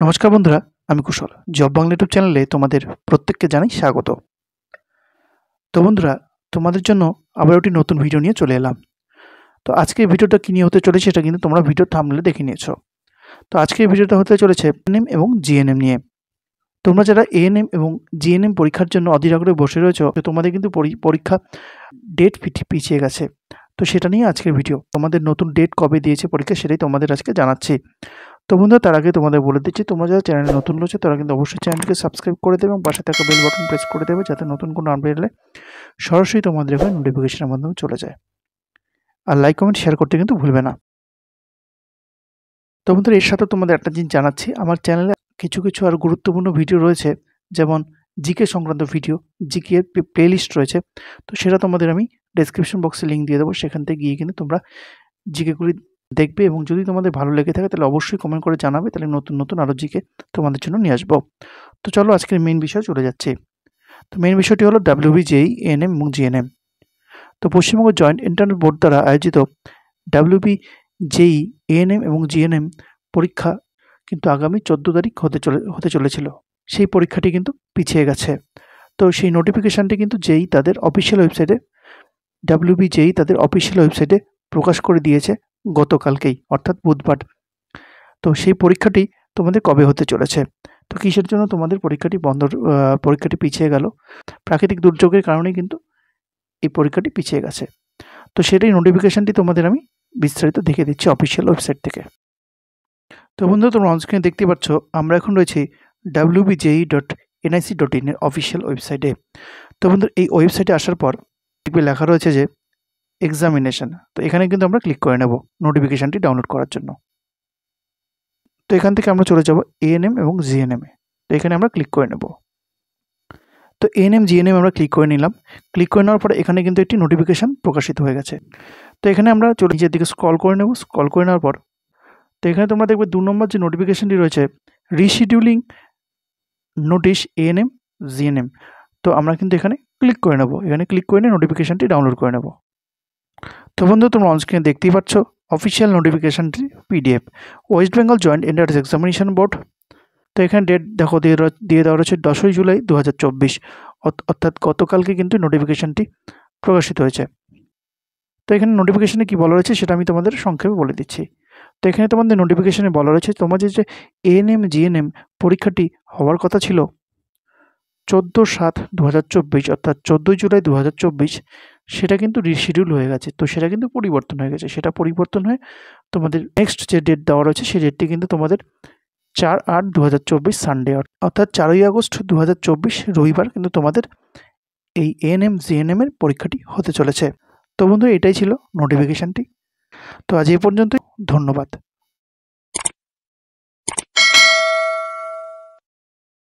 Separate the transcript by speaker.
Speaker 1: নমস্কার বন্ধুরা, আমি কুশল। জব বাংলা ইউটিউব চ্যানেলে তোমাদের প্রত্যেককে জানাই স্বাগত। তো বন্ধুরা, তোমাদের জন্য আবার একটি নতুন ভিডিও নিয়ে চলে এলাম। তো আজকের ভিডিওটা কী নিয়ে হতে চলেছে সেটা কিন্তু তোমরা ভিডিও থাম্বনেলে দেখে নিয়েছো। তো আজকের ভিডিওটা হতে চলেছে এএনএম এবং জিএনএম নিয়ে। তোমরা যারা এএনএম এবং জিএনএম পরীক্ষার জন্য অধীর আগ্রহে বসে রয়েছো, তোমাদের কিন্তু পরীক্ষা ডেট পিছিয়ে গেছে। তো সেটা নিয়ে আজকের ভিডিও। তোমাদের নতুন ডেট কবে দিয়েছে পরীক্ষা সেটাই তোমাদের আজকে জানাচ্ছি। তো বন্ধুরা, তার আগে তোমাদের বলে দিচ্ছি, তোমরা যারা চ্যানেলে নতুন রয়েছে তারা কিন্তু অবশ্যই চ্যানেলটিকে সাবস্ক্রাইব করে দেবে এবং পাশে থাকা বেল বাটন প্রেস করে দেবে, যাতে নতুন কোনো আপডেট এলে সরাসরি তোমাদের এখানে নোটিফিকেশনের মাধ্যমে চলে যায়। আর লাইক কমেন্ট শেয়ার করতে কিন্তু ভুলবে না। তো বন্ধুরা, এর সাথে তোমাদের একটা জিনিস জানাচ্ছি, আমার চ্যানেলে কিছু আর গুরুত্বপূর্ণ ভিডিও রয়েছে, যেমন জিকে সংক্রান্ত ভিডিও, জিকে এর প্লেলিস্ট রয়েছে। তো সেটা তোমাদের আমি ডেসক্রিপশন বক্সে লিঙ্ক দিয়ে দেবো, সেখান থেকে গিয়ে কিন্তু তোমরা জিকেগুলি দেখবে এবং যদি তোমাদের ভালো লেগে থাকে তাহলে অবশ্যই কমেন্ট করে জানাবে, তাহলে নতুন আরও জিকে তোমাদের জন্য নিয়ে আসবো। তো চলো আজকের মেইন বিষয় চলে যাচ্ছে। তো মেইন বিষয়টি হলো WBJEE, এএনএম এবং জিএনএম। তো পশ্চিমবঙ্গ জয়েন্ট এন্ট্রান্স বোর্ড দ্বারা আয়োজিত WBJEE, এএনএম এবং জিএনএম পরীক্ষা কিন্তু আগামী 14 তারিখ হতে চলেছিল। সেই পরীক্ষাটি কিন্তু পিছিয়ে গেছে। তো সেই নোটিফিকেশানটি কিন্তু জেই তাদের অফিসিয়াল ওয়েবসাইটে WBJEE তাদের অফিসিয়াল ওয়েবসাইটে প্রকাশ করে দিয়েছে গতকালকেই, অর্থাৎ বুধবার। তো সেই পরীক্ষাটি তোমাদের কবে হতে চলেছে? তো কিসের জন্য তোমাদের পরীক্ষাটি পিছিয়ে গেল? প্রাকৃতিক দুর্যোগের কারণেই কিন্তু এই পরীক্ষাটি পিছিয়ে গেছে। তো সেটাই নোটিফিকেশানটি তোমাদের আমি বিস্তারিত দেখিয়ে দিচ্ছি অফিসিয়াল ওয়েবসাইট থেকে। তো বন্ধুরা, তোমরা অনস্ক্রিনে দেখতে পাচ্ছ আমরা এখন রয়েছি wbje.nic.in এর অফিসিয়াল ওয়েবসাইটে। তো বন্ধুরা, এই ওয়েবসাইটে আসার পর দেখবে লেখা রয়েছে যে এক্সামিনেশন। তো এখানে কিন্তু আমরা ক্লিক করে নেব নোটিফিকেশানটি ডাউনলোড করার জন্য। তো এখান থেকে আমরা চলে যাব এএনএম এবং জিএনএমে। তো এখানে আমরা ক্লিক করে নেব। তো এএনএম জিএনএম আমরা ক্লিক করে নিলাম। ক্লিক করে নেওয়ার পরে এখানে কিন্তু একটি নোটিফিকেশান প্রকাশিত হয়ে গেছে। তো এখানে আমরা নিচের দিকে স্ক্রল করে নেব। স্ক্রল করে নেওয়ার পর তো এখানে তোমরা দেখবে 2 নম্বর যে নোটিফিকেশানটি রয়েছে, রিশিডিউলিং নোটিশ এএনএম জিএনএম। তো আমরা কিন্তু এখানে ক্লিক করে নেব। এখানে ক্লিক করে নিয়ে নোটিফিকেশানটি ডাউনলোড করে নেব। তো বন্ধু, তোমরা অনস্ক্রিনে দেখতেই পাচ্ছ অফিসিয়াল নোটিফিকেশানটি PDF, west Bengal joint entrance examination board. তো এখানে ডেট দেখো দিয়ে দেওয়া রয়েছে 10ই জুলাই 2024, অর্থাৎ গতকালকে কিন্তু নোটিফিকেশানটি প্রকাশিত হয়েছে। তো এখানে নোটিফিকেশানে কী বলা রয়েছে সেটা আমি তোমাদের সংক্ষেপে বলে দিচ্ছি। তো এখানে তোমাদের নোটিফিকেশানে বলা রয়েছে তোমাদের যে এএনএম জিএনএম পরীক্ষাটি হওয়ার কথা ছিল 14/7/2024, অর্থাৎ 14ই জুলাই 2024, সেটা কিন্তু রিশিডিউল হয়ে গেছে। তো সেটা কিন্তু পরিবর্তন হয়ে গেছে। সেটা পরিবর্তন হয়ে তোমাদের নেক্সট যে ডেট দেওয়া রয়েছে সেই ডেটটি কিন্তু তোমাদের 4/8/2024 সানডে, অর্থাৎ 4ই আগস্ট 2024 রবিবার কিন্তু তোমাদের এই এএনএম জিএনএম এর পরীক্ষাটি হতে চলেছে। তো বন্ধু, এটাই ছিল নোটিফিকেশানটি। তো আজ এই পর্যন্তই। ধন্যবাদ।